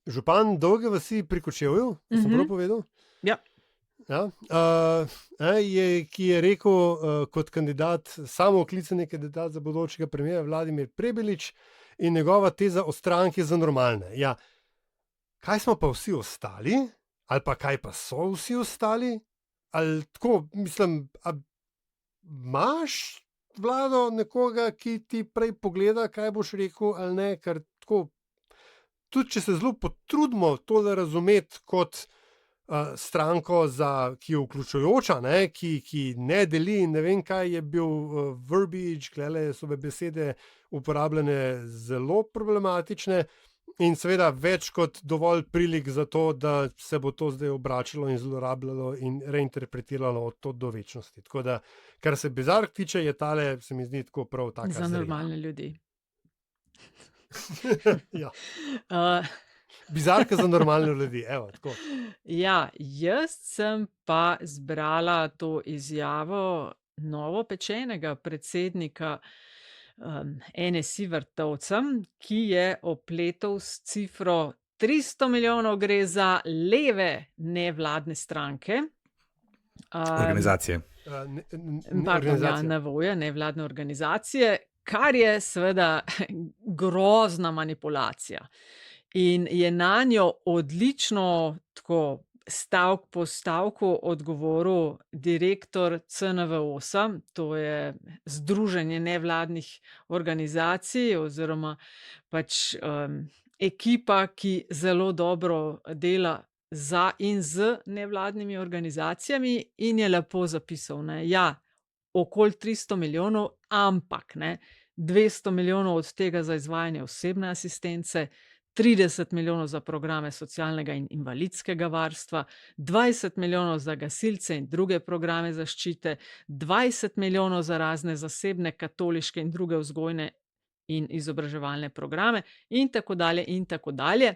župan Dolge vasi pri Kočevju, sem prav povedal? Ja. Ja, ki je rekel, kot kandidat, samooklicani kandidat za bodočega premierja Vladimir Prebilič in njegova teza o stranki za normalne. Ja, kaj smo pa vsi ostali? Ali pa kaj pa so vsi ostali? Ali tako, mislim, imaš Vlado nekoga, ki ti prej pogleda, kaj boš rekel ali ne, ker tako, tudi če se zelo potrudimo tole razumeti kot stranko, ki je vključujoča, ne, ki ne deli in ne vem kaj, je bil verbiage, klele so besede uporabljene zelo problematične in seveda več kot dovolj prilik za to, da se bo to zdaj obračalo in zlorabljalo in reinterpretiralo od to do večnosti. Tako da, kar se bizark tiče, je tale, se mi zdi tako prav taka Za zrela. normalne ljudi. Ja. Uh, Bizarka za normalne ljudi, evo, tako. Ja, jaz sem pa zbrala to izjavo novopečenega predsednika NSi Vrtovca, ki je opletal s cifro 300 milijonov, gre za leve nevladne stranke. Organizacije. Pardon, NVO-je, nevladne organizacije, kar je seveda grozna manipulacija. In je nanjo odlično, tako stavek po stavku, odgovoril direktor CNVOS-a, to je Združenje nevladnih organizacij oziroma pač ekipa, ki zelo dobro dela za in z nevladnimi organizacijami, in je lepo zapisal, ne, ja, okoli 300 milijonov, ampak ne, 200 milijonov od tega za izvajanje osebne asistence, 30 milijonov za programe socialnega in invalidskega varstva, 20 milijonov za gasilce in druge programe zaščite, 20 milijonov za razne zasebne, katoliške in druge vzgojne in izobraževalne programe in tako dalje in tako dalje.